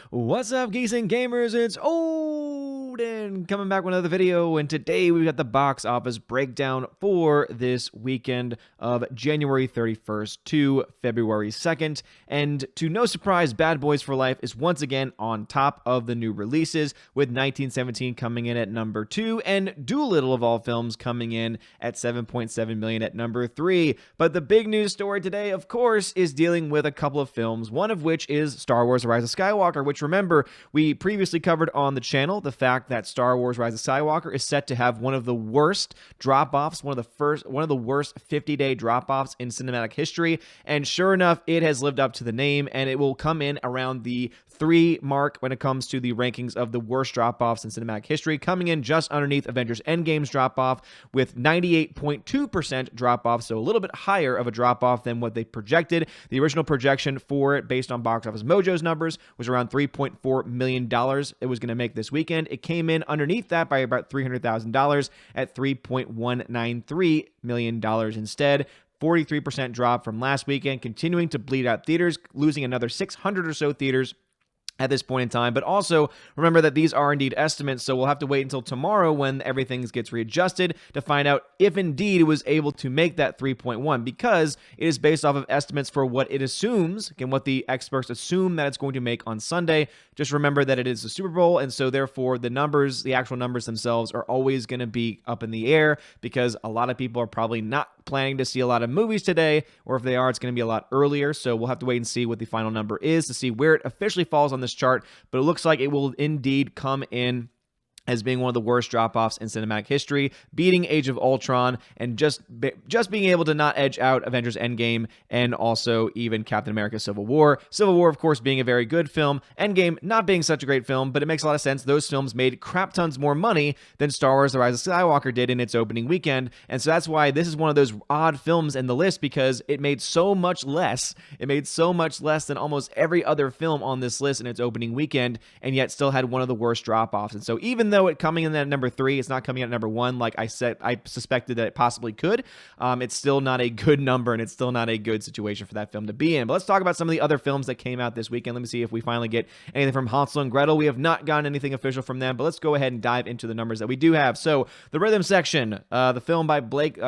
What's up, geeks and gamers? It's Odin coming back with another video, and today we've got the box office breakdown for this weekend of January 31st to February 2nd. And to no surprise, Bad Boys for Life is once again on top of the new releases, with 1917 coming in at number 2 and Doolittle of all films coming in at $7.7 million at number 3. But the big news story today, of course, is dealing with a couple of films, one of which is Star Wars: Rise of Skywalker, which, remember, we previously covered on the channel the fact that Star Wars: Rise of Skywalker is set to have one of the worst drop-offs, one of the worst 50-day drop-offs in cinematic history, and sure enough, it has lived up to the name, and it will come in around the 3 mark when it comes to the rankings of the worst drop-offs in cinematic history, coming in just underneath Avengers Endgame's drop-off with 98.2% drop-off, so a little bit higher of a drop-off than what they projected. The original projection for it, based on Box Office Mojo's numbers, was around $3.4 million it was going to make this weekend. It came in underneath that by about $300,000 at $3.193 million instead. 43% drop from last weekend, continuing to bleed out theaters, losing another 600 or so theaters at this point in time. But also remember that these are indeed estimates, so we'll have to wait until tomorrow when everything gets readjusted to find out if indeed it was able to make that 3.1, because it is based off of estimates for what it assumes, again, what the experts assume that it's going to make on Sunday. Just remember that it is the Super Bowl, and so therefore the numbers, the actual numbers themselves, are always going to be up in the air, because a lot of people are probably not planning to see a lot of movies today, or if they are, it's going to be a lot earlier. So we'll have to wait and see what the final number is to see where it officially falls on this chart, but it looks like it will indeed come in as being one of the worst drop-offs in cinematic history, beating Age of Ultron, and just being able to not edge out Avengers Endgame and also even Captain America Civil War. Civil War, of course, being a very good film. Endgame not being such a great film, but it makes a lot of sense. Those films made crap tons more money than Star Wars: The Rise of Skywalker did in its opening weekend, and so that's why this is one of those odd films in the list, because it made so much less. It made so much less than almost every other film on this list in its opening weekend, and yet still had one of the worst drop-offs. And so even though it coming in at number 3, it's not coming in at number 1 like I said I suspected that it possibly could. It's still not a good number, and it's still not a good situation for that film to be in. But let's talk about some of the other films that came out this weekend. Let me see if we finally get anything from Hansel and Gretel. We have not gotten anything official from them, but let's go ahead and dive into the numbers that we do have. So the Rhythm Section, the film by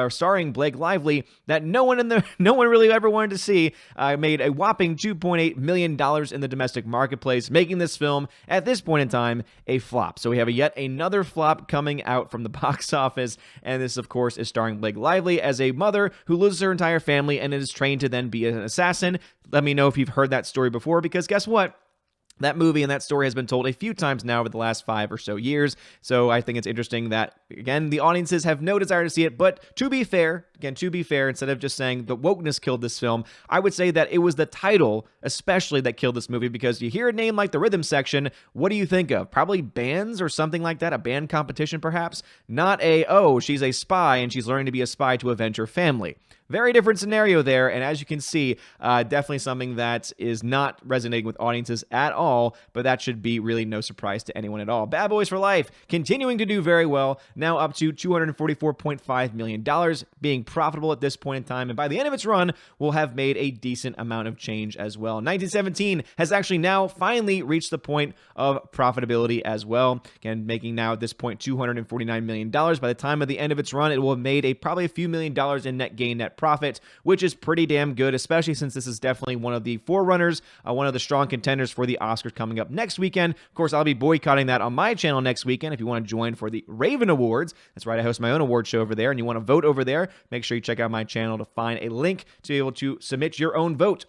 starring Blake Lively, that no one really ever wanted to see, made a whopping $2.8 million in the domestic marketplace, making this film at this point in time a flop. So we have yet another flop coming out from the box office, and this, of course, is starring Blake Lively as a mother who loses her entire family and is trained to then be an assassin. Let me know if you've heard that story before, because guess what? That movie and that story has been told a few times now over the last 5 or so years. So I think it's interesting that, again, the audiences have no desire to see it. But to be fair, instead of just saying the wokeness killed this film, I would say that it was the title especially that killed this movie, because you hear a name like the Rhythm Section, what do you think of? Probably bands or something like that, a band competition perhaps, not oh, she's a spy and she's learning to be a spy to avenge her family. Very different scenario there, and as you can see, definitely something that is not resonating with audiences at all, but that should be really no surprise to anyone at all. Bad Boys for Life, continuing to do very well, now up to $244.5 million, being profitable at this point in time, and by the end of its run, will have made a decent amount of change as well. 1917 has actually now finally reached the point of profitability as well, again, making now at this point $249 million. By the time of the end of its run, it will have made probably a few million dollars in net profit, which is pretty damn good, especially since this is definitely one of the forerunners, one of the strong contenders for the Oscars coming up next weekend. Of course, I'll be boycotting that on my channel next weekend. If you want to join for the Raven Awards, that's right, I host my own award show over there, and you want to vote over there, make sure you check out my channel to find a link to be able to submit your own vote.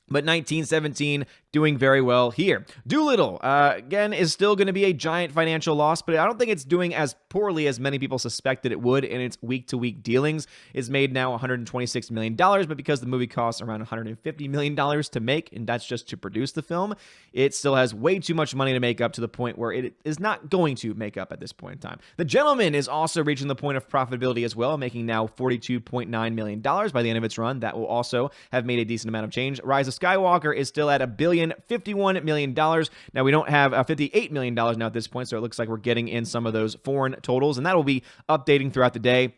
But 1917 doing very well here. Doolittle, again, is still going to be a giant financial loss, but I don't think it's doing as poorly as many people suspected it would in its week-to-week dealings. It's made now $126 million, but because the movie costs around $150 million to make, and that's just to produce the film, it still has way too much money to make up, to the point where it is not going to make up at this point in time. The Gentleman is also reaching the point of profitability as well, making now $42.9 million by the end of its run. That will also have made a decent amount of change. Rise of Skywalker is still at $1,051 million. Now, we don't have $58 million now at this point, so it looks like we're getting in some of those foreign totals, and that will be updating throughout the day.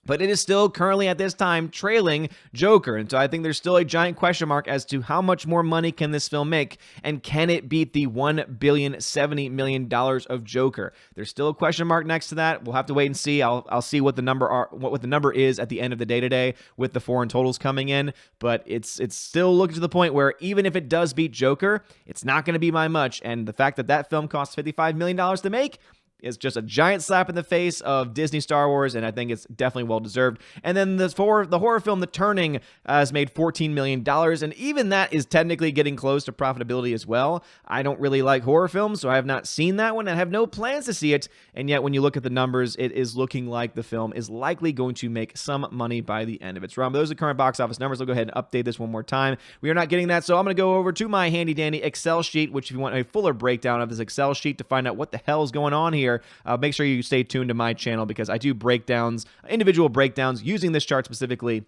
but it is still currently at this time trailing Joker. And so I think there's still a giant question mark as to how much more money can this film make, and can it beat the $1.07 billion of Joker? There's still a question mark next to that. We'll have to wait and see. I'll see what the number is at the end of the day today with the foreign totals coming in, but it's still looking to the point where even if it does beat Joker, it's not going to be by much. And the fact that that film costs $55 million to make is just a giant slap in the face of Disney Star Wars, and I think it's definitely well-deserved. And then the horror film The Turning has made $14 million, and even that is technically getting close to profitability as well. I don't really like horror films, so I have not seen that one. I have no plans to see it, and yet when you look at the numbers, it is looking like the film is likely going to make some money by the end of its run. But those are the current box office numbers. I'll go ahead and update this one more time. We are not getting that, so I'm going to go over to my handy-dandy Excel sheet, which if you want a fuller breakdown of this Excel sheet to find out what the hell is going on here, make sure you stay tuned to my channel because I do individual breakdowns using this chart specifically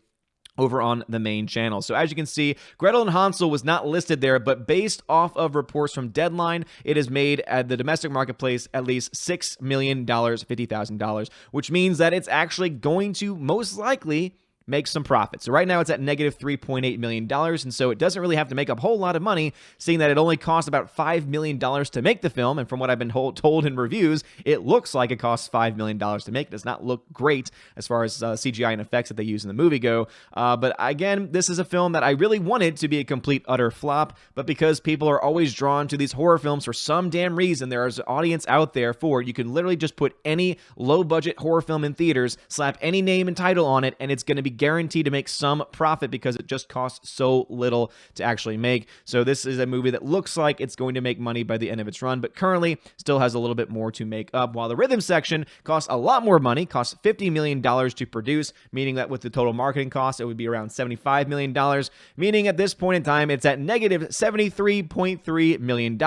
over on the main channel. So as you can see, Gretel and Hansel was not listed there, but based off of reports from Deadline, it has made at the domestic marketplace at least $6 million, $50,000, which means that it's actually going to most likely make some profit. So right now it's at negative $3.8 million, and so it doesn't really have to make up a whole lot of money, seeing that it only cost about $5 million to make the film, and from what I've been told in reviews, it looks like it costs $5 million to make. It does not look great as far as CGI and effects that they use in the movie go, but again, this is a film that I really wanted to be a complete, utter flop, but because people are always drawn to these horror films for some damn reason, there is an audience out there for it. You can literally just put any low-budget horror film in theaters, slap any name and title on it, and it's going to be guaranteed to make some profit because it just costs so little to actually make. So this is a movie that looks like it's going to make money by the end of its run, but currently still has a little bit more to make up, while the rhythm section costs a lot more money, costs $50 million to produce, meaning that with the total marketing cost, it would be around $75 million, meaning at this point in time, it's at negative $73.3 million,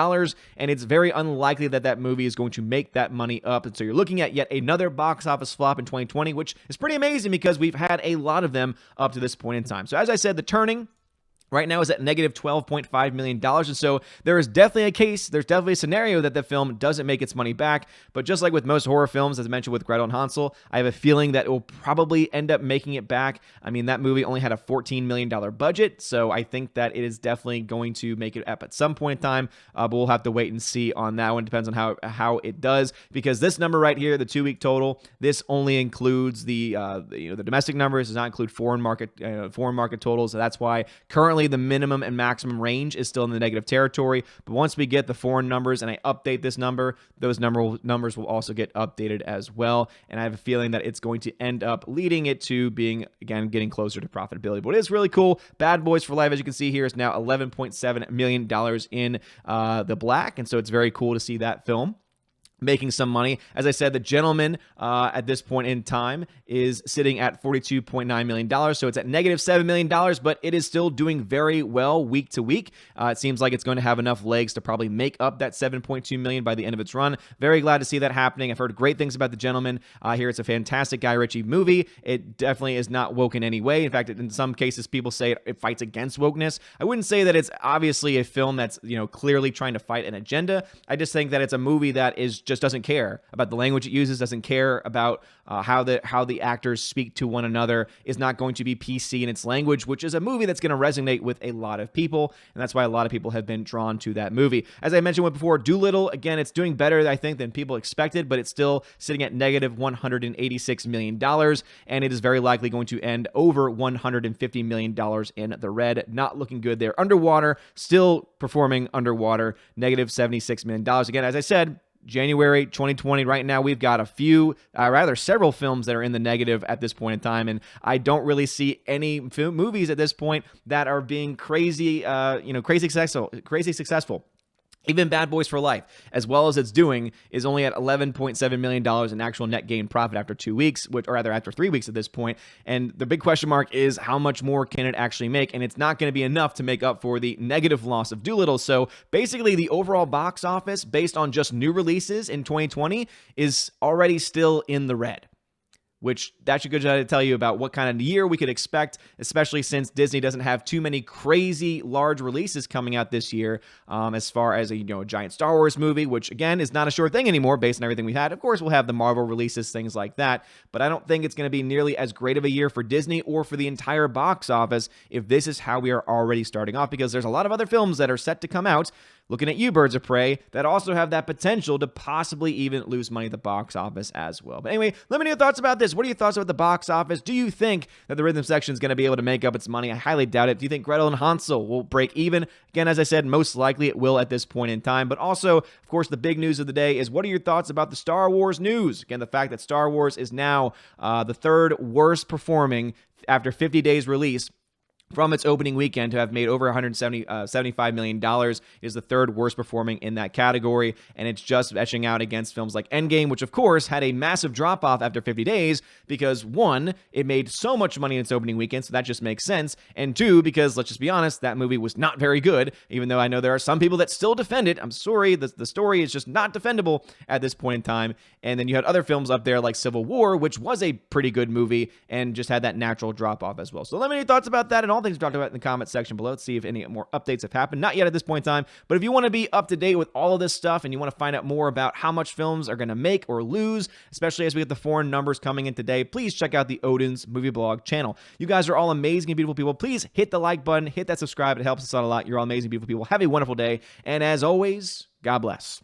and it's very unlikely that that movie is going to make that money up. And so you're looking at yet another box office flop in 2020, which is pretty amazing because we've had a lot of them up to this point in time. So as I said, The Turning right now is at negative $12.5 million, and so there is definitely a case, there's definitely a scenario that the film doesn't make its money back, but just like with most horror films, as I mentioned with Gretel and Hansel, I have a feeling that it will probably end up making it back. I mean, that movie only had a $14 million budget, so I think that it is definitely going to make it up at some point in time, but we'll have to wait and see on that one. It depends on how it does, because this number right here, the 2-week total, this only includes the domestic numbers, does not include foreign market totals, so that's why currently the minimum and maximum range is still in the negative territory. But once we get the foreign numbers and I update this number, those numbers will also get updated as well. And I have a feeling that it's going to end up leading it to being, again, getting closer to profitability. But it is really cool. Bad Boys for Life, as you can see here, is now $11.7 million in the black. And so it's very cool to see that film making some money. As I said, The Gentleman at this point in time is sitting at $42.9 million, so it's at negative $7 million, but it is still doing very well week to week. It seems like it's going to have enough legs to probably make up that $7.2 million by the end of its run. Very glad to see that happening. I've heard great things about The Gentleman. I hear it's a fantastic Guy Ritchie movie. It definitely is not woke in any way. In fact, in some cases, people say it fights against wokeness. I wouldn't say that it's obviously a film that's, clearly trying to fight an agenda. I just think that it's a movie that is just doesn't care about the language it uses, doesn't care about how the actors speak to one another, is not going to be PC in its language, which is a movie that's going to resonate with a lot of people, and that's why a lot of people have been drawn to that movie. As I mentioned before, Dolittle, again, it's doing better, I think, than people expected, but it's still sitting at negative $186 million, and it is very likely going to end over $150 million in the red. Not looking good there. Underwater, still performing underwater, negative $76 million. Again, as I said, January 2020, right now we've got several films that are in the negative at this point in time, and I don't really see any movies at this point that are being crazy successful. Even Bad Boys for Life, as well as it's doing, is only at $11.7 million in actual net gain profit after 2 weeks, after 3 weeks at this point. And the big question mark is how much more can it actually make? And it's not going to be enough to make up for the negative loss of Dolittle. So basically, the overall box office, based on just new releases in 2020, is already still in the red. which that should go to tell you about what kind of year we could expect, especially since Disney doesn't have too many crazy large releases coming out this year, as far as a giant Star Wars movie, which again is not a sure thing anymore based on everything we've had. Of course, we'll have the Marvel releases, things like that, but I don't think it's going to be nearly as great of a year for Disney or for the entire box office if this is how we are already starting off, because there's a lot of other films that are set to come out, looking at you, Birds of Prey, that also have that potential to possibly even lose money at the box office as well. But anyway, let me know your thoughts about this. What are your thoughts about the box office? Do you think that the rhythm section is going to be able to make up its money? I highly doubt it. Do you think Gretel and Hansel will break even? Again, as I said, most likely it will at this point in time. But also, of course, the big news of the day is, what are your thoughts about the Star Wars news? Again, the fact that Star Wars is now the third worst performing after 50 days release from its opening weekend to have made over $175 million, is the third worst performing in that category, and it's just etching out against films like Endgame, which of course had a massive drop-off after 50 days because, one, it made so much money in its opening weekend, so that just makes sense, and two, because, let's just be honest, that movie was not very good, even though I know there are some people that still defend it. I'm sorry, the story is just not defendable at this point in time. And then you had other films up there like Civil War, which was a pretty good movie and just had that natural drop-off as well. So let me know your thoughts about that and all things we talked about in the comment section below. Let's see if any more updates have happened. Not yet at this point in time, but if you want to be up to date with all of this stuff and you want to find out more about how much films are going to make or lose, especially as we get the foreign numbers coming in today, please check out the Odin's Movie Blog channel. You guys are all amazing and beautiful people. Please hit the like button, hit that subscribe. It helps us out a lot. You're all amazing, beautiful people. Have a wonderful day. And as always, God bless.